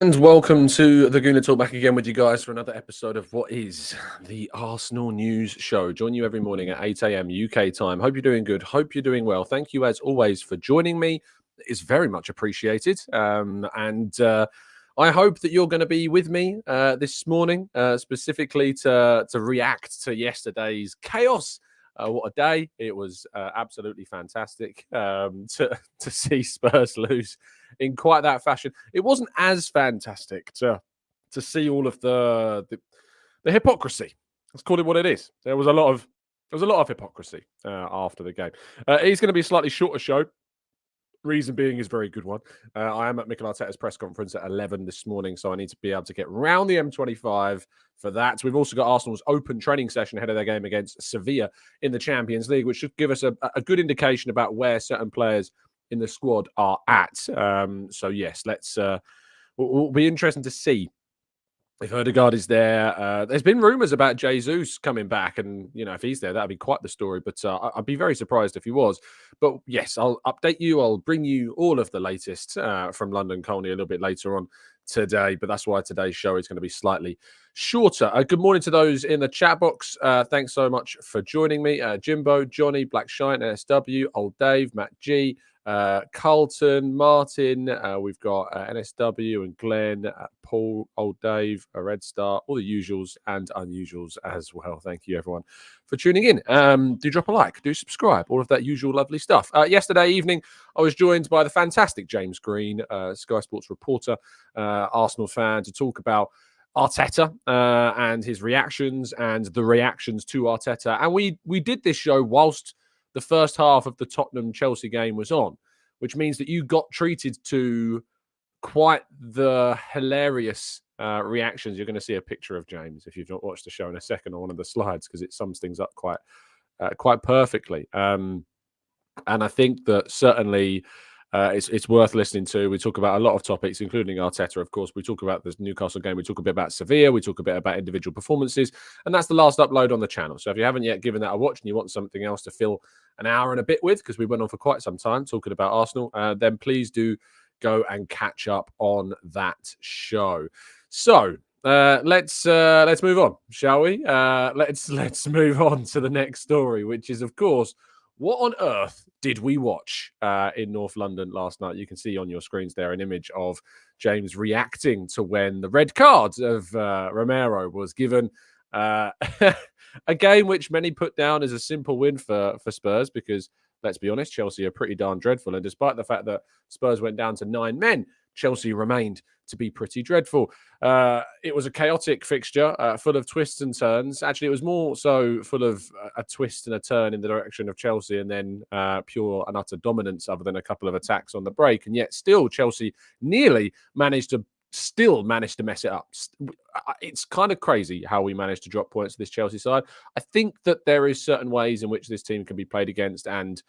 And welcome to the Gooner Talk, back again with you guys for another episode of what is the Arsenal News Show. Join you every morning at 8 a.m. UK time. Hope you're doing good. Hope you're doing well. Thank you as always for joining me. It's very much appreciated. I hope that you're going to be with me this morning, specifically to react to yesterday's chaos. What a day. It was absolutely fantastic to see Spurs lose in quite that fashion. It wasn't as fantastic to see all of the hypocrisy. Let's call it what it is. There was a lot of hypocrisy after the game. It's going to be a slightly shorter show. Reason being is a very good one. I am at Mikel Arteta's press conference at 11 this morning, so I need to be able to get round the M25 for that. We've also got Arsenal's open training session ahead of their game against Sevilla in the Champions League, which should give us a good indication about where certain players in the squad are at. So yes, we'll be interesting to see if Odegaard is there. There's been rumours about Jesus coming back, and if he's there, that'd be quite the story. But I'd be very surprised if he was. But yes, I'll update you. I'll bring you all of the latest from London Colney a little bit later on today. But that's why today's show is going to be slightly shorter. Good morning to those in the chat box. Thanks so much for joining me. Jimbo, Johnny, Black Shine, NSW, Old Dave, Matt G, Carlton, Martin, we've got NSW and Glenn, Paul, Old Dave, Red Star, all the usuals and unusuals as well. Thank you, everyone, for tuning in. Do drop a like, do subscribe, all of that usual lovely stuff. Yesterday evening, I was joined by the fantastic James Green, Sky Sports reporter, Arsenal fan, to talk about Arteta and his reactions and the reactions to Arteta. And we did this show whilst the first half of the Tottenham-Chelsea game was on, which means that you got treated to quite the hilarious reactions. You're going to see a picture of James if you've not watched the show in a second on one of the slides, because it sums things up quite perfectly. And I think that certainly it's worth listening to. We talk about a lot of topics, including Arteta, of course. We talk about the Newcastle game. We talk a bit about Sevilla. We talk a bit about individual performances. And that's the last upload on the channel. So if you haven't yet given that a watch and you want something else to fill an hour and a bit with, because we went on for quite some time talking about Arsenal, then please do go and catch up on that show. So let's move on, shall we? Let's move on to the next story, which is, of course, what on earth did we watch in North London last night? You can see on your screens there an image of James reacting to when the red card of Romero was given. A game which many put down as a simple win for Spurs, because, let's be honest, Chelsea are pretty darn dreadful. And despite the fact that Spurs went down to 9 men, Chelsea remained to be pretty dreadful. It was a chaotic fixture, full of twists and turns. Actually, it was more so full of a twist and a turn in the direction of Chelsea, and then pure and utter dominance, other than a couple of attacks on the break. And yet still, Chelsea nearly managed to mess it up. It's kind of crazy how we managed to drop points to this Chelsea side. I think that there is certain ways in which this team can be played against and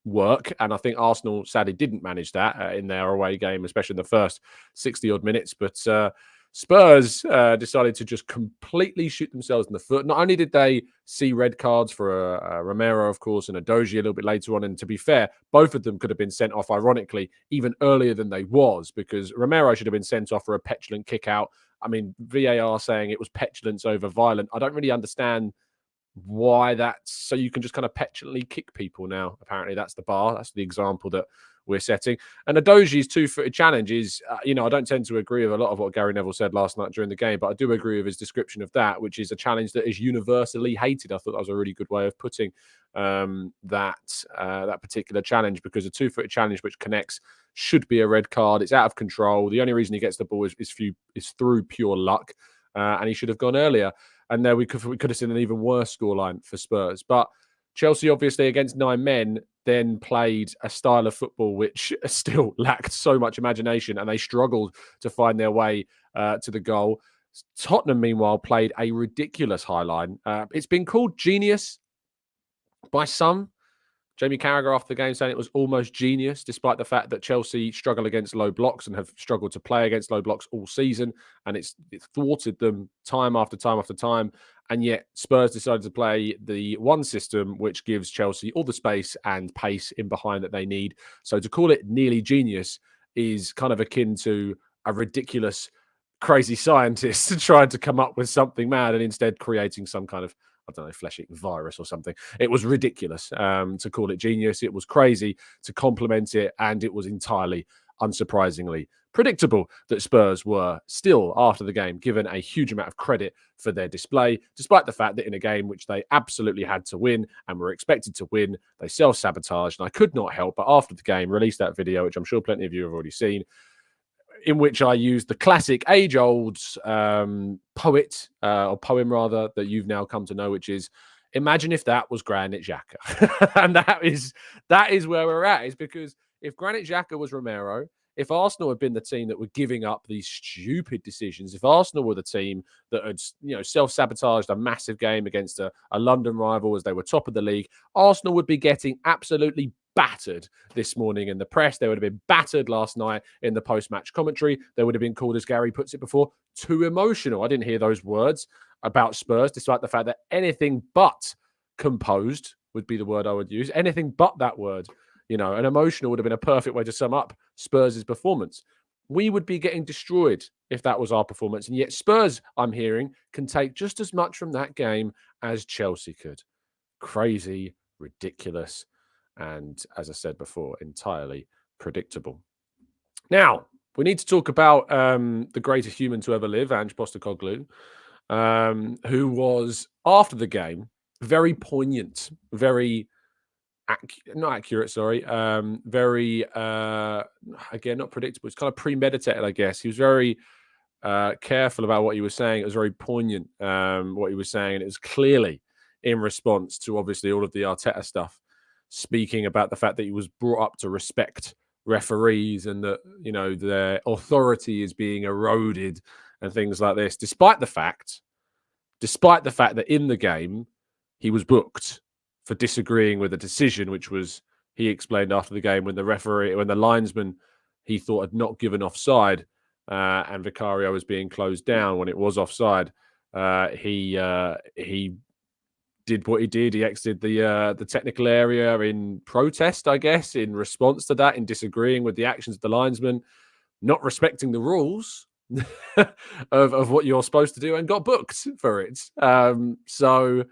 work, and I think Arsenal sadly didn't manage that in their away game, especially in the first 60-odd minutes. But Spurs decided to just completely shoot themselves in the foot. Not only did they see red cards for Romero, of course, and a Doji a little bit later on, and to be fair, both of them could have been sent off, ironically, even earlier than they was, because Romero should have been sent off for a petulant kick out. I mean, VAR saying it was petulance over violent. I don't really understand why that's so. You can just kind of petulantly kick people now. Apparently that's the bar, that's the example that we're setting. And Adoji's two-footed challenge is, I don't tend to agree with a lot of what Gary Neville said last night during the game, but I do agree with his description of that, which is a challenge that is universally hated. I thought that was a really good way of putting that particular challenge, because a two-footed challenge which connects should be a red card. It's out of control. The only reason he gets the ball is through pure luck, and he should have gone earlier. And there we could have seen an even worse scoreline for Spurs. But Chelsea, obviously, against 9 men, then played a style of football which still lacked so much imagination, and they struggled to find their way to the goal. Tottenham, meanwhile, played a ridiculous high line. It's been called genius by some. Jamie Carragher after the game saying it was almost genius, despite the fact that Chelsea struggle against low blocks and have struggled to play against low blocks all season. And it's thwarted them time after time after time. And yet Spurs decided to play the one system, which gives Chelsea all the space and pace in behind that they need. So to call it nearly genius is kind of akin to a ridiculous crazy scientists trying to come up with something mad and instead creating some kind of, I don't know, flesh-eating virus or something. It was ridiculous to call it genius. It was crazy to compliment it, and it was entirely, unsurprisingly, predictable that Spurs were still, after the game, given a huge amount of credit for their display, despite the fact that in a game which they absolutely had to win and were expected to win, they self-sabotaged. And I could not help but, after the game, release that video, which I'm sure plenty of you have already seen, in which I used the classic age-old poet, or poem rather, that you've now come to know, which is, imagine if that was Granit Xhaka. And that is where we're at, is because if Granit Xhaka was Romero, if Arsenal had been the team that were giving up these stupid decisions, if Arsenal were the team that had, self-sabotaged a massive game against a London rival as they were top of the league, Arsenal would be getting absolutely battered this morning in the press. They would have been battered last night in the post-match commentary. They would have been called, as Gary puts it before, too emotional. I didn't hear those words about Spurs, despite the fact that anything but composed would be the word I would use. Anything but that word. And emotional would have been a perfect way to sum up Spurs' performance. We would be getting destroyed if that was our performance. And yet Spurs, I'm hearing, can take just as much from that game as Chelsea could. Crazy, ridiculous, and, as I said before, entirely predictable. Now, we need to talk about the greatest human to ever live, Ange Postecoglou, who was, after the game, very poignant, very not accurate, sorry. Very, again, not predictable. It's kind of premeditated, I guess. He was very careful about what he was saying. It was very poignant, what he was saying. And it was clearly in response to, obviously, all of the Arteta stuff, speaking about the fact that he was brought up to respect referees and that, their authority is being eroded and things like this, despite the fact that in the game, he was booked for disagreeing with a decision, which was, he explained after the game, when the linesman he thought had not given offside, and Vicario was being closed down when it was offside. He did what he did. He exited the technical area in protest, I guess, in response to that, in disagreeing with the actions of the linesman, not respecting the rules of what you're supposed to do, and got booked for it. So,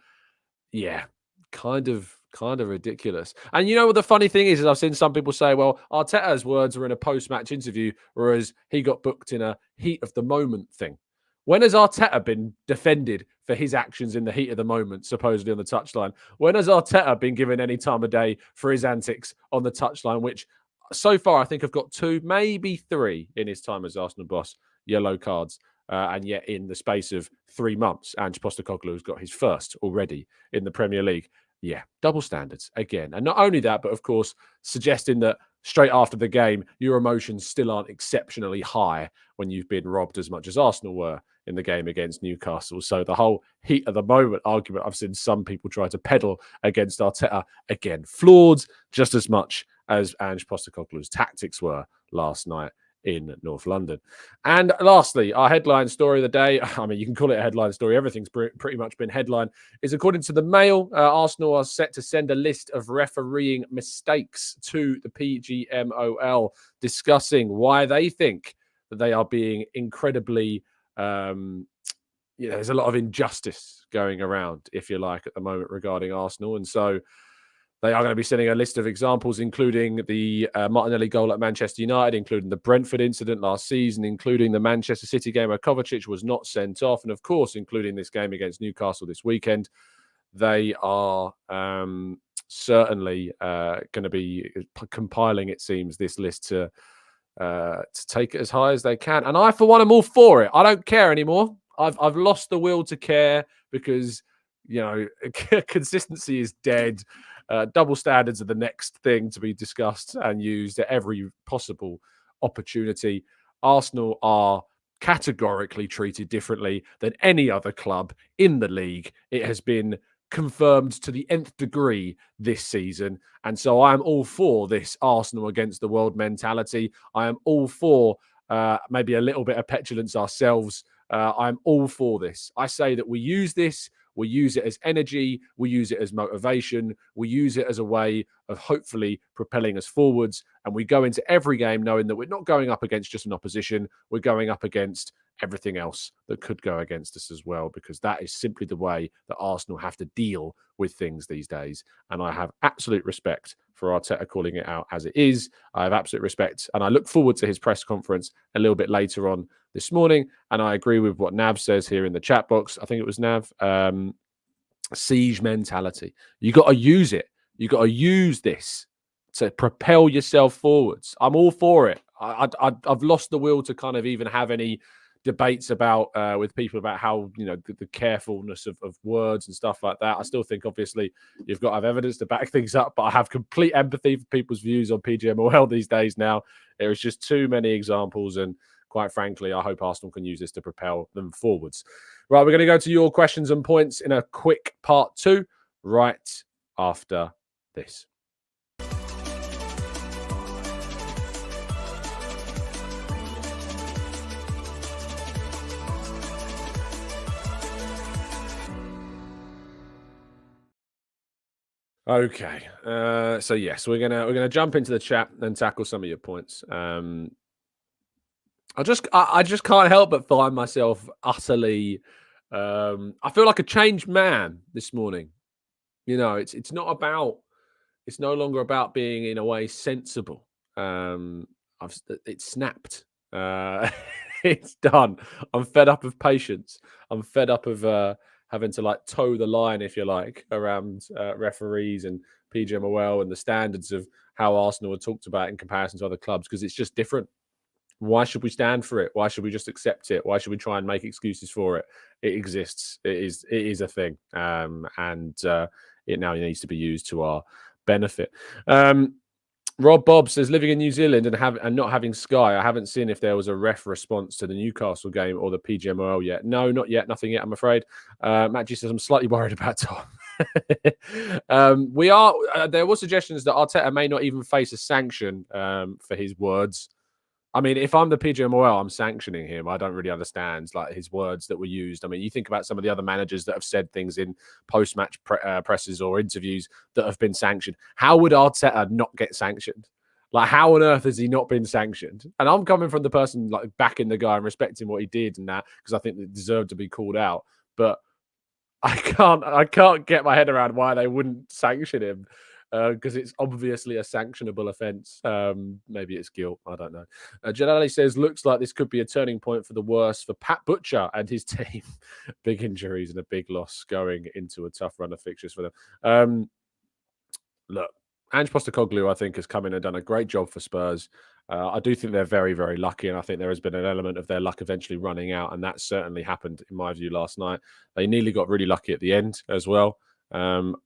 yeah. Kind of ridiculous. And the funny thing is I've seen some people say, well, Arteta's words were in a post-match interview, whereas he got booked in a heat of the moment thing. When has Arteta been defended for his actions in the heat of the moment, supposedly on the touchline? When has Arteta been given any time of day for his antics on the touchline, which so far I think I've got 2, maybe 3 in his time as Arsenal boss, yellow cards. And yet in the space of 3 months, Ange Postecoglou has got his first already in the Premier League. Yeah, double standards again. And not only that, but of course, suggesting that straight after the game, your emotions still aren't exceptionally high when you've been robbed as much as Arsenal were in the game against Newcastle. So the whole heat of the moment argument, I've seen some people try to peddle against Arteta, again, flawed just as much as Ange Postecoglou's tactics were last night in North London. And lastly, our headline story of the day, I mean, you can call it a headline story, everything's pretty much been headline, is according to the Mail, Arsenal are set to send a list of refereeing mistakes to the PGMOL, discussing why they think that they are being incredibly, there's a lot of injustice going around, if you like, at the moment regarding Arsenal. And so they are going to be sending a list of examples, including the Martinelli goal at Manchester United, including the Brentford incident last season, including the Manchester City game where Kovacic was not sent off, and of course, including this game against Newcastle this weekend. They are certainly going to be compiling, it seems, this list to take it as high as they can. And I, for one, am all for it. I don't care anymore. I've lost the will to care because, consistency is dead. Double standards are the next thing to be discussed and used at every possible opportunity. Arsenal are categorically treated differently than any other club in the league. It has been confirmed to the nth degree this season. And so I am all for this Arsenal against the world mentality. I am all for maybe a little bit of petulance ourselves. I'm all for this. I say that we use this. We use it as energy. We use it as motivation. We use it as a way of hopefully propelling us forwards. And we go into every game knowing that we're not going up against just an opposition. We're going up against everything else that could go against us as well, because that is simply the way that Arsenal have to deal with things these days. And I have absolute respect for Arteta calling it out as it is. I have absolute respect, and I look forward to his press conference a little bit later on this morning. And I agree with what Nav says here in the chat box. I think it was Nav. Siege mentality. You got to use it. You got to use this to propel yourself forwards. I'm all for it. I've lost the will to kind of even have any debates about with people about how, you know, the carefulness of words and stuff like that. I still think obviously you've got to have evidence to back things up, but I have complete empathy for people's views on PGMOL these days now. There is just too many examples, and quite frankly, I hope Arsenal can use this to propel them forwards. Right, we're going to go to your questions and points in a quick part 2 right after this. Okay, so yes, we're gonna jump into the chat and tackle some of your points. I just can't help but find myself utterly. I feel like a changed man this morning. You know, it's not about. It's no longer about being in a way sensible. It's snapped. It's done. I'm fed up of patience. I'm fed up of having to like toe the line, if you like, around referees and PGMOL and the standards of how Arsenal are talked about in comparison to other clubs, because it's just different. Why should we stand for it? Why should we just accept it? Why should we try and make excuses for it? It exists. It is a thing, and it now needs to be used to our benefit. Rob Bob says, living in New Zealand and not having Sky, I haven't seen if there was a ref response to the Newcastle game or the PGMOL yet. No, not yet. Nothing yet, I'm afraid. Matt G says, I'm slightly worried about Tom. There were suggestions that Arteta may not even face a sanction for his words. I mean, if I'm the PGMOL, I'm sanctioning him. I don't really understand like his words that were used. I mean, you think about some of the other managers that have said things in post-match presses or interviews that have been sanctioned. How would Arteta not get sanctioned? Like, how on earth has he not been sanctioned? And I'm coming from the person like backing the guy and respecting what he did and that, because I think it deserved to be called out. But I can't get my head around why they wouldn't sanction him. Because it's obviously a sanctionable offence. Maybe it's guilt. I don't know. Jalali says, looks like this could be a turning point for the worse for Pat Butcher and his team. Big injuries and a big loss going into a tough run of fixtures for them. Look, Ange Postecoglou, I think, has come in and done a great job for Spurs. I do think they're very, very lucky, and I think there has been an element of their luck eventually running out, and that certainly happened, in my view, last night. They nearly got really lucky at the end as well.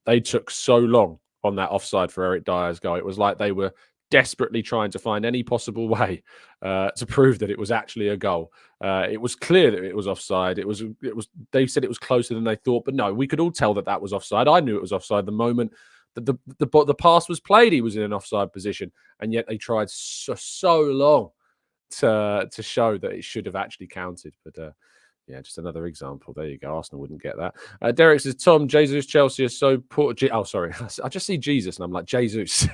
They took so long on that offside for Eric Dyer's goal. It was like they were desperately trying to find any possible way to prove that it was actually a goal. It was clear that it was offside. It was. They said it was closer than they thought, but no, we could all tell that was offside. I knew it was offside the moment that the pass was played. He was in an offside position, and yet they tried so long to show that it should have actually counted. But yeah, just another example. There you go. Arsenal wouldn't get that. Derek says, Tom, Jesus, Chelsea are so poor. Oh, sorry. I just see Jesus and I'm like, Jesus.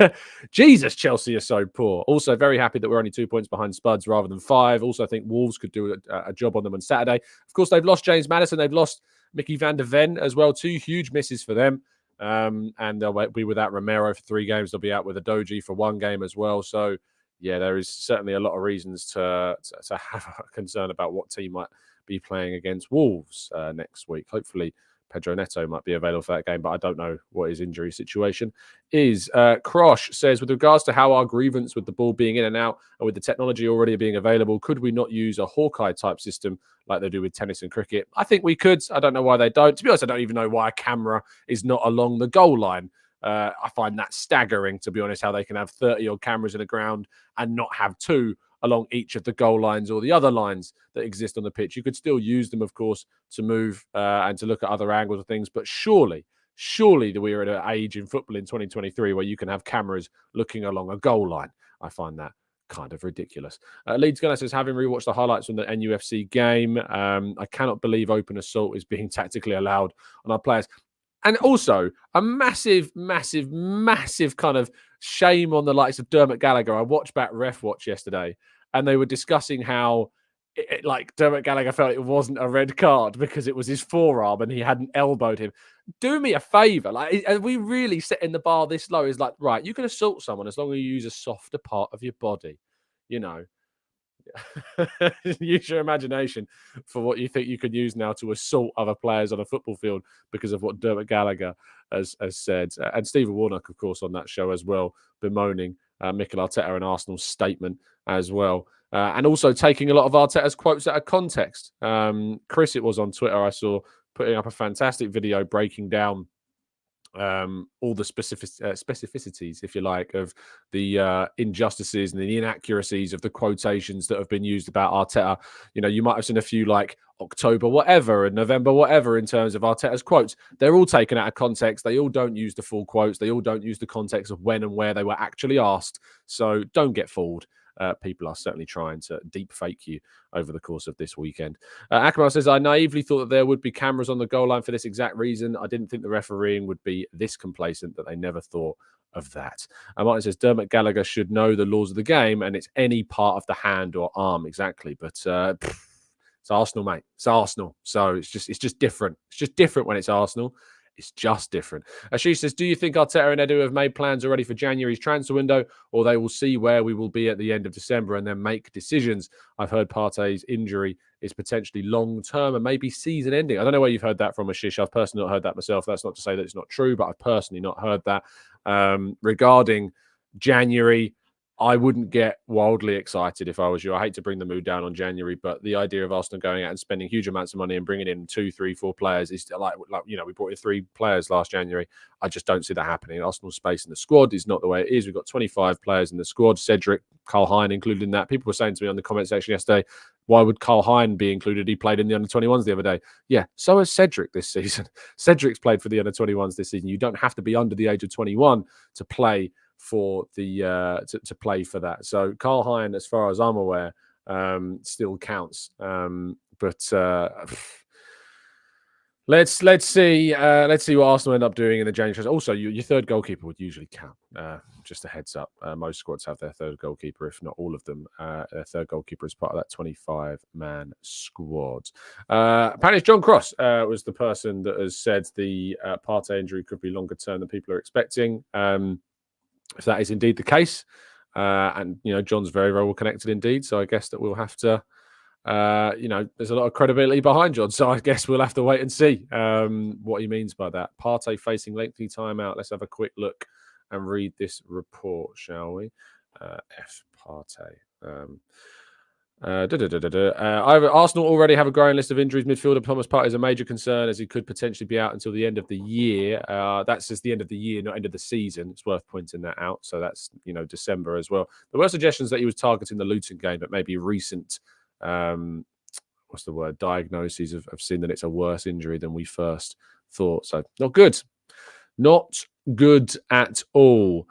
Jesus, Chelsea are so poor. Also, very happy that we're only 2 points behind Spuds rather than 5. Also, I think Wolves could do a job on them on Saturday. Of course, they've lost James Maddison. They've lost Mickey van der Ven as well. 2 huge misses for them. And they'll be without Romero for 3 games. They'll be out with a Doji for 1 game as well. So, yeah, there is certainly a lot of reasons to have a concern about what team might be playing against Wolves next week. Hopefully Pedro Neto might be available for that game, but I don't know what his injury situation is. Krosh says, with regards to how our grievance with the ball being in and out and with the technology already being available, could we not use a Hawkeye type system like they do with tennis and cricket? I think we could. I don't know why they don't. To be honest, I don't even know why a camera is not along the goal line. I find that staggering, to be honest, how they can have 30 odd cameras in the ground and not have 2 along each of the goal lines or the other lines that exist on the pitch. You could still use them, of course, to move and to look at other angles of things. But surely we are at an age in football in 2023 where you can have cameras looking along a goal line. I find that kind of ridiculous. Leeds Gunner says, having rewatched the highlights from the NUFC game, I cannot believe open assault is being tactically allowed on our players. And also a massive kind of shame on the likes of Dermot Gallagher. I watched back Ref Watch yesterday, and they were discussing how like Dermot Gallagher felt it wasn't a red card because it was his forearm and he hadn't elbowed him. Do me a favour. Like, are we really setting the bar this low? Is like, right, you can assault someone as long as you use a softer part of your body, you know. Use your imagination for what you think you could use now to assault other players on a football field because of what Dermot Gallagher has said. And Stephen Warnock, of course, on that show as well, bemoaning Mikel Arteta and Arsenal's statement as well. And also taking a lot of Arteta's quotes out of context. Chris, it was on Twitter, I saw, putting up a fantastic video breaking down all the specificities, if you like, of the injustices and the inaccuracies of the quotations that have been used about Arteta. You know, you might have seen a few like October whatever and November whatever in terms of Arteta's quotes. They're all taken out of context. They all don't use the full quotes. They all don't use the context of when and where they were actually asked. So don't get fooled. People are certainly trying to deep fake you over the course of this weekend. Akmal says, I naively thought that there would be cameras on the goal line for this exact reason. I didn't think the refereeing would be this complacent that they never thought of that. And Martin says, Dermot Gallagher should know the laws of the game and it's any part of the hand or arm. Exactly. But it's Arsenal, mate. It's Arsenal. So it's just different. It's just different when it's Arsenal. It's just different. She says, do you think Arteta and Edu have made plans already for January's transfer window, or they will see where we will be at the end of December and then make decisions? I've heard Partey's injury is potentially long-term and maybe season-ending. I don't know where you've heard that from, Ashish. I've personally not heard that myself. That's not to say that it's not true, but I've personally not heard that. Regarding January, I wouldn't get wildly excited if I was you. I hate to bring the mood down on January, but the idea of Arsenal going out and spending huge amounts of money and bringing in 2, 3, 4 players is like you know, we brought in 3 players last January. I just don't see that happening. Arsenal's space in the squad is not the way it is. We've got 25 players in the squad. Cedric, Karl Hein included in that. People were saying to me on the comment section yesterday, why would Karl Hein be included? He played in the under-21s the other day. Yeah, so has Cedric this season. Cedric's played for the under-21s this season. You don't have to be under the age of 21 to play for the to play for that. So Karl Hein, as far as I'm aware, still counts. But let's see what Arsenal end up doing in the January. Also, your third goalkeeper would usually count. Just a heads up. Most squads have their third goalkeeper, if not all of them. Their third goalkeeper is part of that 25-man squad. Apparently, it's John Cross was the person that has said the Partey injury could be longer term than people are expecting. If that is indeed the case, and you know, John's very, very well connected indeed, so I guess that we'll have to, you know, there's a lot of credibility behind John, so I guess we'll have to wait and see what he means by that. Partey facing lengthy time out. Let's have a quick look and read this report, shall we? F Partey. Arsenal already have a growing list of injuries. Midfielder Thomas Partey is a major concern as he could potentially be out until the end of the year. That's just the end of the year, not end of the season. It's worth pointing that out. So that's, you know, December as well. There were suggestions that he was targeting the Luton game, but maybe recent, what's the word, diagnoses have seen that it's a worse injury than we first thought. So not good. Not good at all.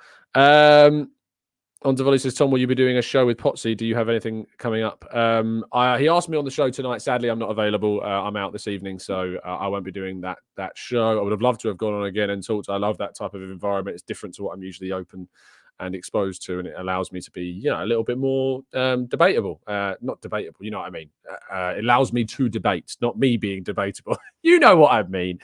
On Davoli says, Tom, will you be doing a show with Potsy? Do you have anything coming up? He asked me on the show tonight. Sadly, I'm not available. I'm out this evening, so I won't be doing that show. I would have loved to have gone on again and talked. I love that type of environment. It's different to what I'm usually open and exposed to, and it allows me to be, you know, a little bit more debatable. Not debatable, you know what I mean? It allows me to debate, not me being debatable. You know what I mean.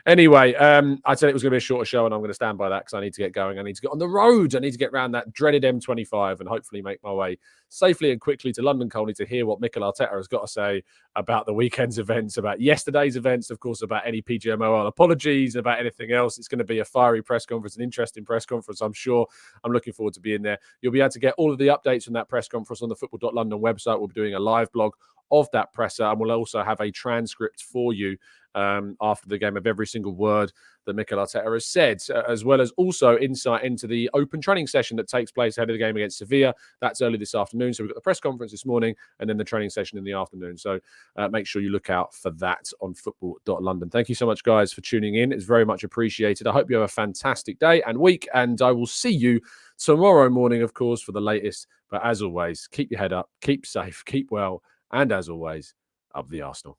Anyway, I said it was going to be a shorter show, and I'm going to stand by that because I need to get going. I need to get on the road. I need to get around that dreaded M25 and hopefully make my way safely and quickly to London Colney to hear what Mikel Arteta has got to say about the weekend's events, about yesterday's events, of course, about any PGMOL apologies, about anything else. It's going to be a fiery press conference, an interesting press conference, I'm sure. I'm looking forward to being there. You'll be able to get all of the updates from that press conference on the football.london website. We'll be doing a live blog of that presser, and we'll also have a transcript for you after the game of every single word that Mikel Arteta has said, as well as also insight into the open training session that takes place ahead of the game against Sevilla. That's early this afternoon. So we've got the press conference this morning and then the training session in the afternoon. So make sure you look out for that on football.london. Thank you so much, guys, for tuning in. It's very much appreciated. I hope you have a fantastic day and week, and I will see you tomorrow morning, of course, for the latest. But as always, keep your head up, keep safe, keep well, and as always, up the Arsenal.